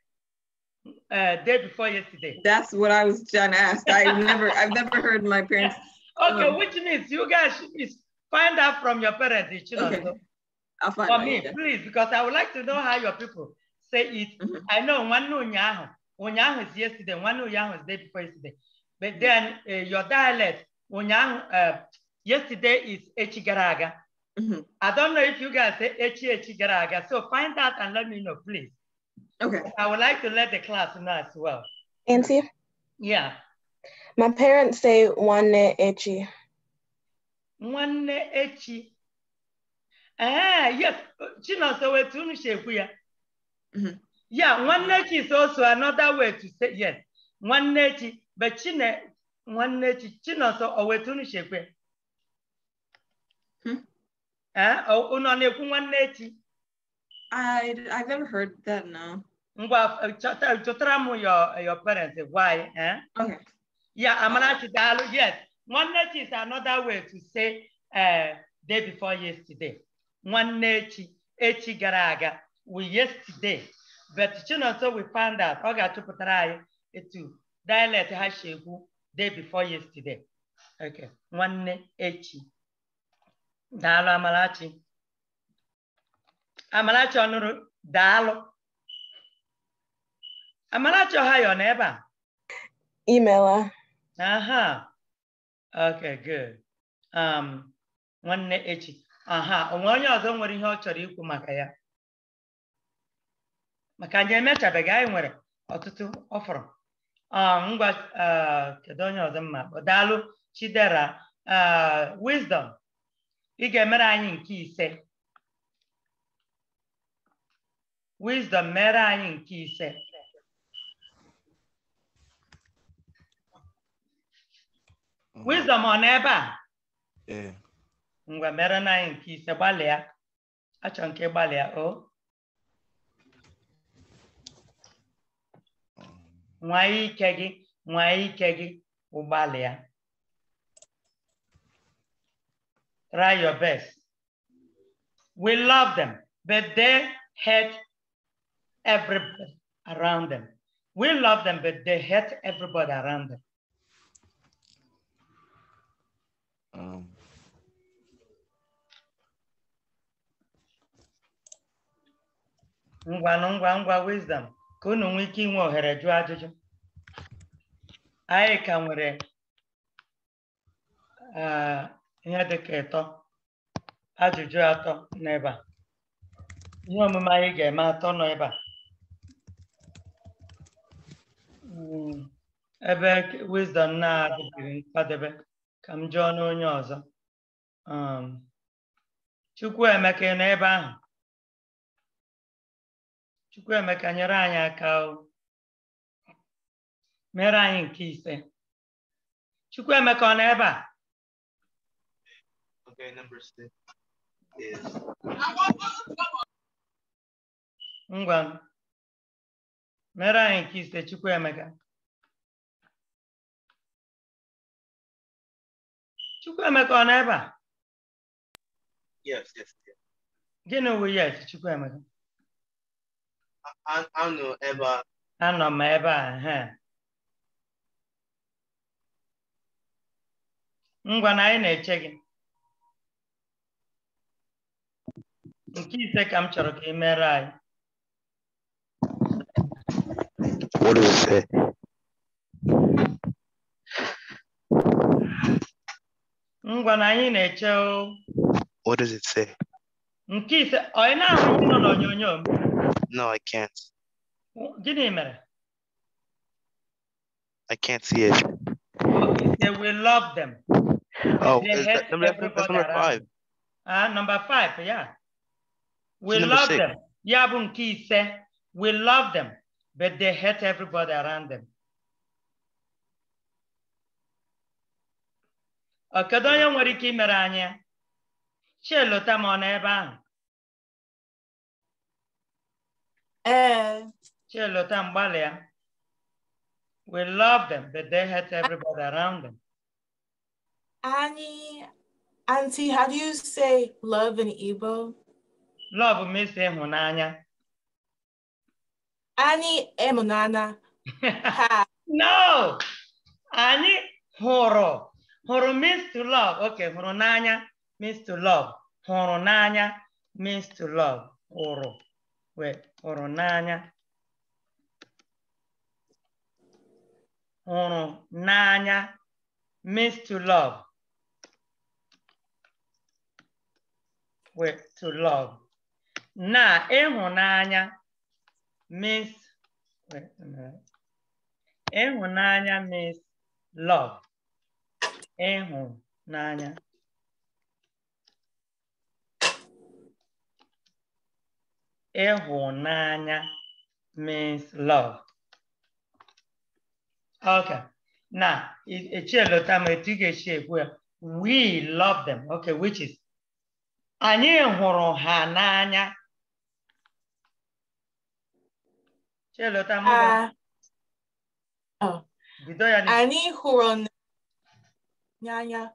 day before yesterday? That's what I was trying to ask. I've never heard my parents. Okay, which means you guys find out from your parents. Okay. I'll find for me, please, because I would like to know how your people say it. I know one unyahu is yesterday, one unyahu is day before yesterday. But then your dialect, unyahu, yesterday is echi gara aga. I don't know if you guys say echi gara aga. So find out and let me know, please. Okay. I would like to let the class know as well. Auntie? Yeah. My parents say nwanne echi. Nwanne echi. Yes, Chinonso way to Shekuya. Yeah, one nechi is also another way to say yes. One nechi, but Chinonso or way to Shekuya. One nechi. I've never heard that now. Your parents, why? Okay. Yeah, Amarachi Dalu, yes. One nechi is another way to say day before yesterday. One nechi, echi gara aga, we yesterday. But Chinonso we found out, Oga Chuputarai, to dialect Hashehu day before yesterday. Okay, one echi. Dalo Amalachi. Amalachi onuru, dalo. Amalachi ohayo neba. Email. Okay, good. One echi. Onwe onye ọzọ nwere ihe ọ chọrọ ikwu maka ya. Maka anyị emechabeghị, anyị nwere ọtụtụ ọfọrọ. Ngwa kedu onye ọzọ mma? Daalụ Chidera, Wisdom. Ị ga-emere anyị nke ise. Wisdom mere anyị nke ise. Wisdom ọ n'ebe a? Ngwa mere na anyị nke ise, gbalịa. Achọ nke gbalịa o. Nwa ike gị gbalịa. Try your best. We love them, but they hate everybody around them. We love them, but they hate everybody around them. Ngwa Wisdom. Ka unu nwee ike inwe ohere jụọ ajụjụ. Anyị ka nwere ihe dịka ịtọ. Ajụjụ atọ n'ebe a. Ihe omume anyị ga-eme atọ nọ ebe a. Ebe Wisdom na-adịghị nkwadebe Kam John Onyozo. Chukwuemeka nọ ebe ahụ. Chukwuemeka nyere anyị aka o. Mere anyị nke ise. Chukwuemeka ọ nọ ebe a? Okay, number 6 is. Ngwa. Mere anyị nke ise Chukwuemeka. Chukwuemeka ọ nọ ebe a? Yes. Gịnị wụ yes Chukwuemeka? Anọ ebe a. Anọ m ebe a. Ngwa na anyị na-eche gị. Nke ise ka m chọrọ ka ị mere anyị. What does it say? Ngwa na anyị na-eche o. What does it say? Nke ise, ọ ị na-ahụ ihe nọ n'onyonyo m? No, I can't. Gịnị mere? I can't see it. Okay, they will love them. Oh, that's number 5. Number 5, yeah. We Number love 6. them. Yeah, nke ise, we love them, but they hate everybody around them. Kedu onye nwere ike imere anyị? Chelota ma ọ nọ ebe ahụ? Chelota mgbalịa. We love them, but they hate everybody around them. Auntie, how do you say love in Igbo? Love means ịhụnanya. Anyị emunana. No. Anyị hụrụ. Hụrụ means to love. Okay, hụrụnanya means to love. Hụrụnanya means to love. Hụrụ. Wait, hụrụnanya. Hụrụnanya means to love. Wait, to love. Na ịhụnanya means, wait a minute. Ịhụnanya means love. Ịhụnanya. Ịhụnanya means love. Okay. Now, we love them. Okay, which is anyị hụrụ ha n'anya. Anyị hụrụ n'anya.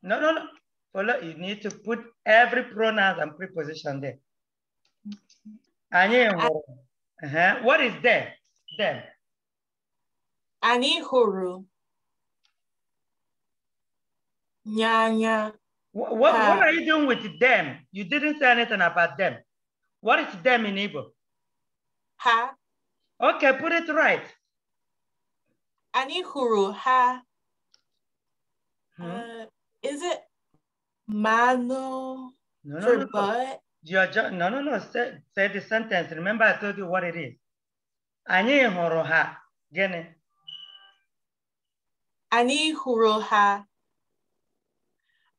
No. Follow, you need to put every pronoun and preposition there. Anyị hụrụ. What is there? Them. Anyị hụrụ n'anya. What are you doing with them? You didn't say anything about them. What is them in Igbo? Ha. Okay, put it right. Anyị hụrụ ha. Is it mano for butt? No. Say the sentence. Remember, I told you what it is. Anyị hụrụ ha. Gịnị? Anyị hụrụ ha.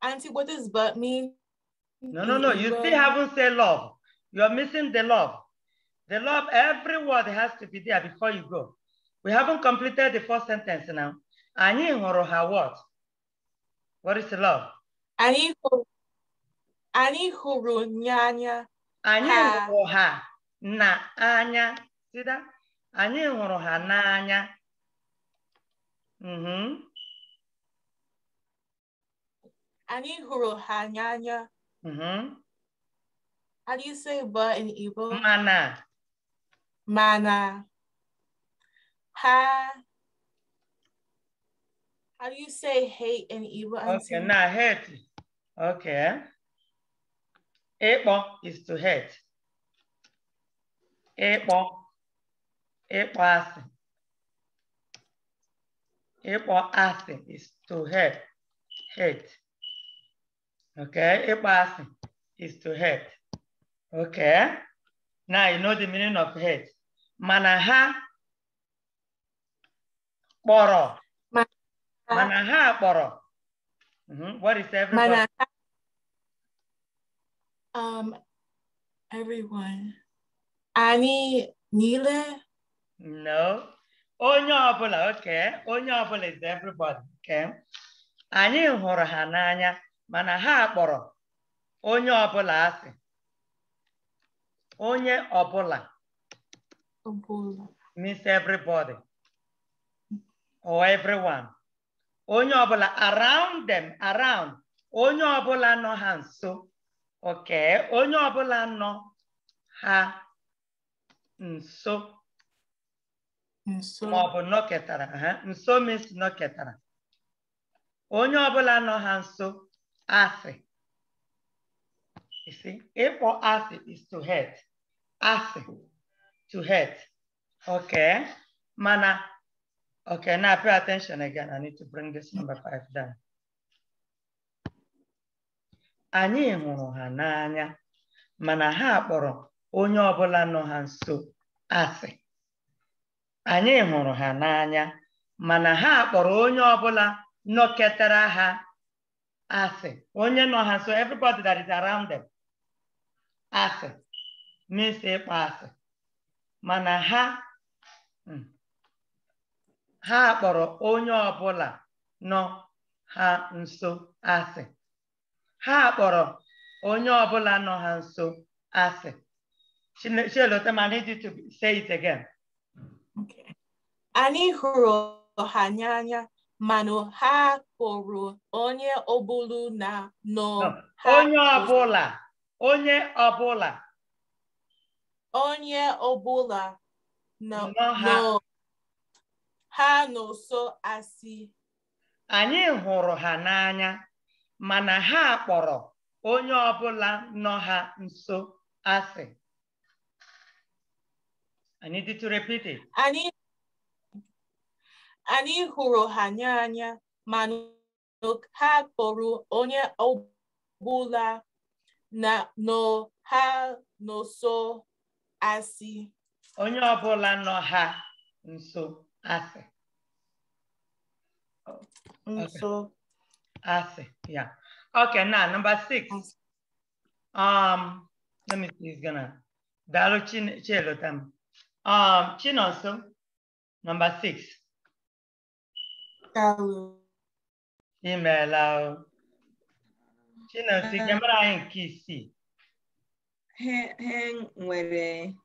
Auntie, what does butt mean? No. You still haven't said love. You're missing the love. The love, every word has to be there before you go. We haven't completed the first sentence now. Anyị hụrụ ha what? What is love? Anyị hụrụ n'anya. Anyị hụrụ ha n'anya. See that? Anyị hụrụ ha n'anya. Anyị hụrụ ha n'anya. How do you say but in Igbo? Mana. Ha. How do you say hate in Igbo? Okay, now hate. Okay. Ekpo is to hate. Ekpo asị. Ekpo asị is to hate. Okay, ekpo asị is to hate. Okay. Now you know the meaning of hate. Mana ha kpọrọ. Mana ha kpọrọ. What is everybody? Everyone. Ani Nile? No. Onye ọbụla, okay. Onye ọbụla is everybody, okay. Anyị hụrụ ha n'anya, mana ha kpọrọ onye ọbụla asị. Onye ọbụla means everybody or everyone. Onye ọbụla around them, around. Onye ọbụla nọ ha nso. Okay, onye ọbụla nọ ha nso. Nso. Maọbụ nọketara. Nso means nọketara. Onye ọbụla nọ ha nso asị. You see, if for asị is to hurt. Asị, to hurt. Okay, mana. Okay, now pay attention again. I need to bring this number 5 down. Anyị hụrụ ha n'anya, mana ha kpọrọ onye ọbụla nọ ha nso asị. Anyị hụrụ ha n'anya, mana ha kpọrọ onye ọbụla nọketara ha asị. Onye nọ ha nso, everybody that is around them. Asị means ịkpọ asị. Mana ha kpọrọ onye ọbụla nọ ha nso asị. Ha kpọrọ onye ọbụla nọ ha nso asị. Chilotem, I need you to say it again. Okay. Anyị hụrụ ha n'anya, mana ha kpọrọ onye ọbụla nọ ha onye ọbụla. Onye ọbụla. Onye ọbụla nọ ha nso asị. Anyị hụrụ ha n'anya, mana ha kpọrọ onye ọbụla nọ ha nso asị. I need you to repeat it. Anyị hụrụ ha n'anya, mana ha kpọrọ onye ọbụla nọ ha nso asị. Onye ọbụla nọ ha nso asị. Nso asị, yeah. Okay, now number 6. Let me see, it's gonna. Dalo Chilotem. Chinonso, number 6. Dalo. Email. Chinonso, camera anyị nke 6. He nwere.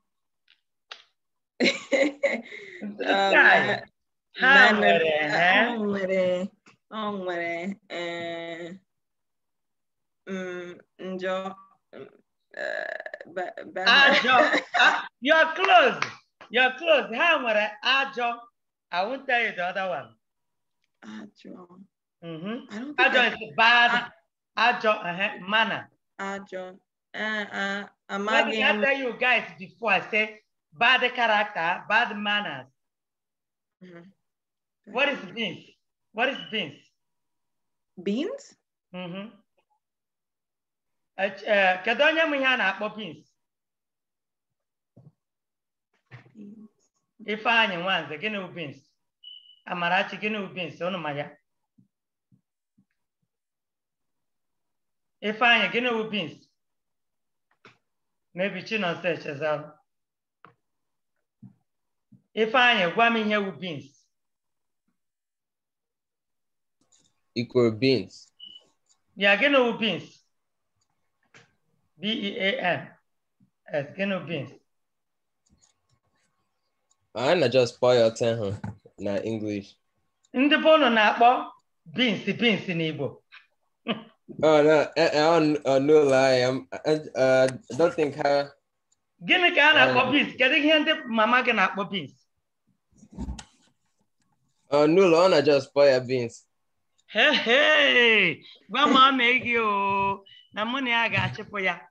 Ha nwere. Njọ. Ajọ. You're close. You're close. Ha nwere ajọ. I won't tell you the other one. Ajọ. Ajọ is bad. Ajọ, manner. Ajọ. Let me tell you guys before I say bad character, bad manners. What is beans? What is beans? Beans? Kedu onye m ihe a na-akpọ beans? Ifeanyị Nwanze, gịnị bụ beans? Amarachi, gịnị bụ beans? Unu ma ya? Ifeanyị, gịnị bụ beans? Maybe Chinonso Echezal. Ifeanyị, gwa m ihe bụ beans. Equal beans. Yeah, gịnị bụ beans? B-E-A-N. Yes, gịnị bụ beans? I na just spoil your time na English. Ndị bụ unu na-akpọ beans n'Igbo. Oh no, no lie. I don't think her. Gịnị ka a na-akpọ beans? Kedu ihe ndị mama gị na-akpọ beans? No, I just spoil beans. Hey, gwa mama gị o, na mụ na ya ga-achịpụ ya.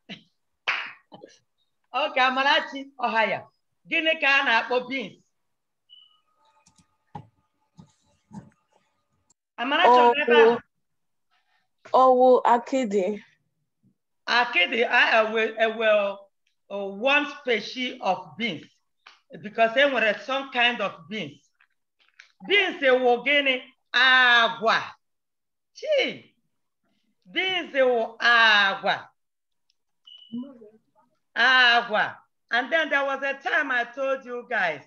Okay, Amarachi Ọhaya. Gịnị ka a na-akpọ beans? Amarachi Ọhaya. Owu akidi. Akidi, one species of beans because they were some kind of beans. Beans were gịnị? Agwa. Gee, This is agua. Agua. And then there was a time I told you guys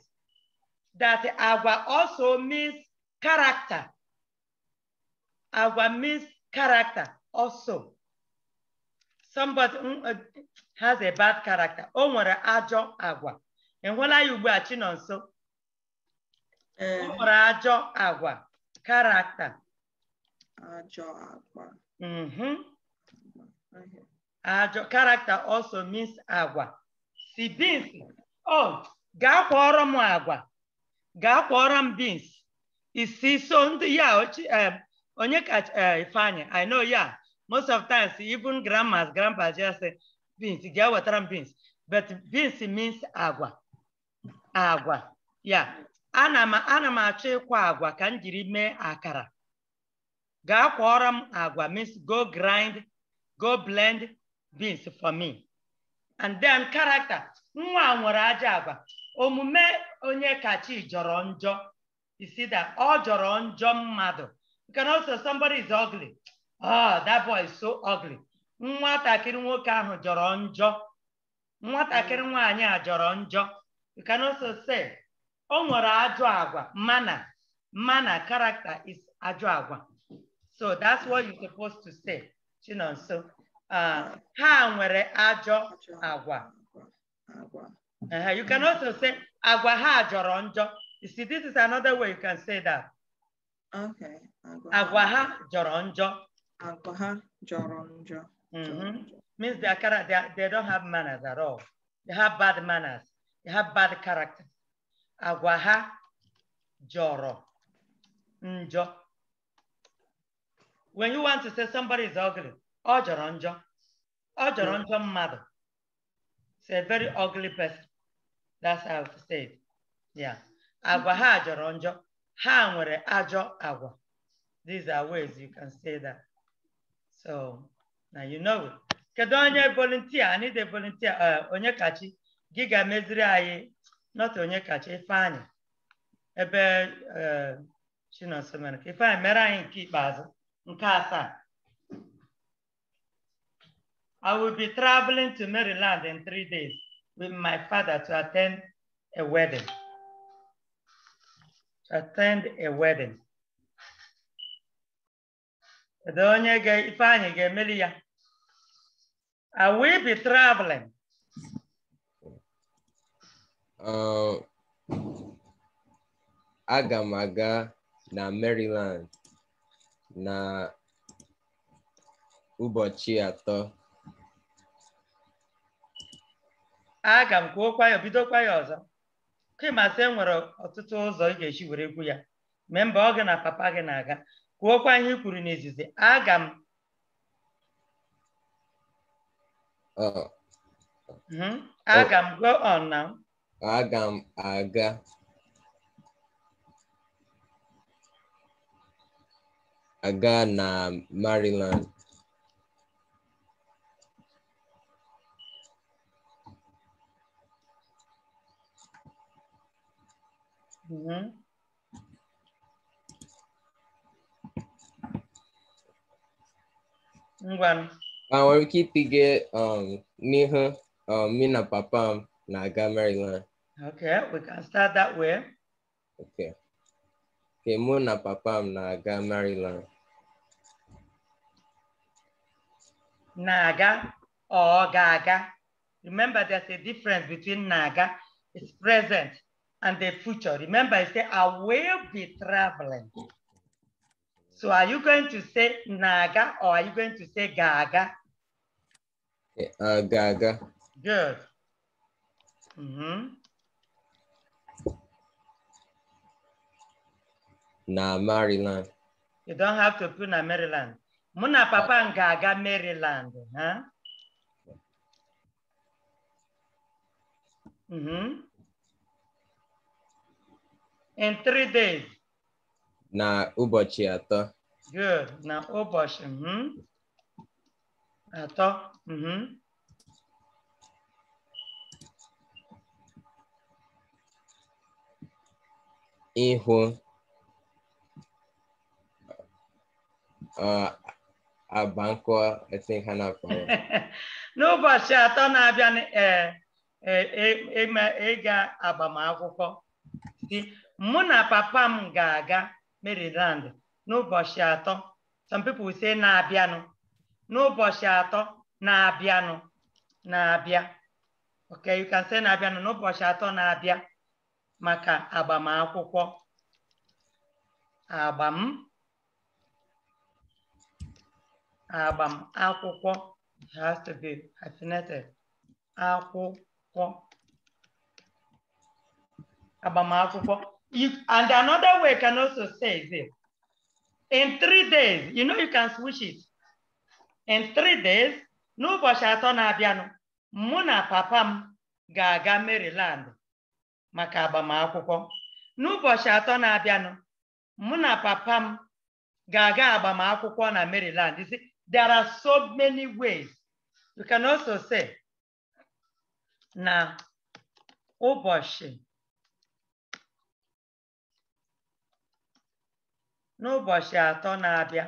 that agua also means character. Agua means character also. Somebody has a bad character. O nwere ajọ agwa. Enwela ya ugbu a Chinonso. O nwere ajọ agwa. Character. Ajọ agwa. Ajọ character also means agwa. Si beans. Oh, gaa kwọrọ m agwa. Gaa kwọrọ m beans. Isi so ndị ya onye ka Ifeanyi. I know yeah. Most of times, even grandmas, grandpas just say beans, get water beans. But beans means agua. Agua. Yeah. Ana m achọ ịkwa agwa ka m jiri mee akara. Gaa kwọrọ m agwa means go grind, go blend beans for me. And then character. Nwa nwere aja agwa. Omume onye kachi jọrọ njọ. You see that? Ọ jọrọ njọ mmadụ. You can also somebody is ugly. Oh, that boy is so ugly. Nwatakịrị nwoke ahụ jọrọ njọ. Nwatakịrị nwaanyị a jọrọ njọ. You can also say, o nwere ajọ agwa. Mana character is ajọ agwa. So that's what you're supposed to say. Chinonso. Ha nwere ajọ agwa. You can also say, agwa ha jọrọ njọ. You see, this is another way you can say that. Okay. Agwa ha jọrọ njọ. Agwa joronjo. Means they don't have manners at all. They have bad manners. They have bad character. Agwa ha joro njo. When you want to say somebody is ugly, o joro njo. O joro njo mmadụ. It's a very ugly person. That's how to say it. Yeah. Agwa ha joro njo. Ha nwere ajọ agwa. These are ways you can say that. So now you know it. Kedu onye volunteer? I need a volunteer. Onyekachi, giga meziri anyị, not Onyekachi, Ifeanyi. Ebe Chinonso mere. Ifeanyi mere anyị nke ikpeazụ, nke asaa. I will be traveling to Maryland in 3 days with my father to attend a wedding. Ifeanyi ga-emeli ya. I will be traveling. Aga m aga na Maryland na ụbọchị 3. Aga m kwuokwa ya, bidokwa ya ọzọ. Kịmasị enwere ọtụtụ ụzọ ị ga-esi were ekwu ya. Mee mba ọ gị na papa gị na-aga. Kwuokwa ihe i kwuru n'izizi. Aga m. Aga m, go on now. Aga m aga na Maryland. Ngwan. Nwere ike ipige n'ihu me na papa m na-aga Maryland. Okay, we can start that way. Okay. Mụ na papa m na-aga Maryland. Naga or gaga. Remember, there's a difference between naga, it's present, and the future. Remember, I say, I will be traveling. So are you going to say naga or are you going to say gaga? Gaga. Good. Na Maryland. You don't have to put na Maryland. Muna papa gaga Maryland, huh? In 3 days. Na ụbọchị 3. Good. Na ụbọchị 3. Ịhụ Abankwa, I think Hannah. No, but she atọ na-abịa ịga agbamakwụkwọ. Mụ na papa m ga-aga Maryland n'ụbọchị atọ. Some people will say na-abịanụ. N'ụbọchị atọ na-abịanụ. Na-abịa. Okay, you can say na-abịanụ n'ụbọchị atọ na-abịa maka agbamakwụkwọ. Agbamakwụkwọ has to be hyphenated. Akwụkwọ. Agbamakwụkwọ. And another way you can also say this. In 3 days, you know you can switch it. In 3 days, n'ụbọchị atọ na-abịanụ, mụ na papa m ga-aga Maryland maka agbamakwụkwọ. N'ụbọchị atọ na-abịanụ, mụ na papa m ga-aga agbamakwụkwọ na Maryland. You see, there are so many ways. You can also say na ụbọchị. N'ụbọchị atọ na-abịa,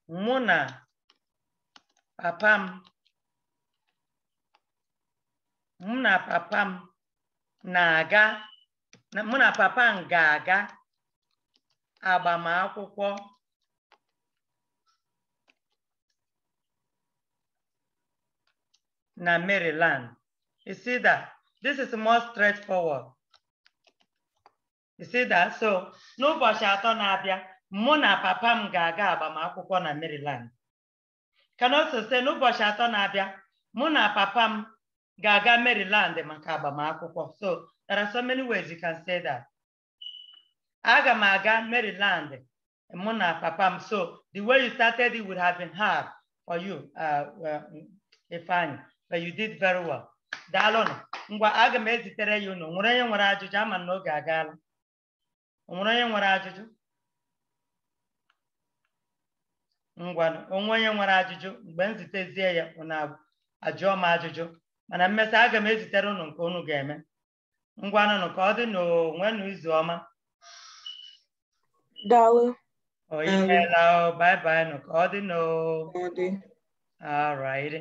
mụ na papa m ga-aga agbamakwụkwọ na Maryland. You see that? This is more straightforward. You see that? So, n'ụbọchị atọ na-abịa, mụ na papa m ga-aga agbamakwụkwọ na Maryland. Can also say n'ụbọchị atọ na-abịa, mụ na papa m ga-aga Maryland maka agbamakwụkwọ. So, there are so many ways you can say that. Aga m aga Maryland, mụ na papa m. So, the way you started it would have been hard for you, Ifeanyi, but you did very well. Daalụ. Ngwa aga m ezitere ya unu. Nwere onye nwere ajụjụ? Ama na oge agaala. Onwere onye nwere ajụjụ? Ngwanụ, onwe onye nwere ajụjụ mgbe m zitezie ya unu ajụọ m ajụjụ. Mana mmesịa aga m ezitere unu nke unu ga-eme. Ngwanụ ka ọ dị n'onwenụ izu ọma. Daalụ. O imeela, bye bye nụ ka ọ dị n'o. All right.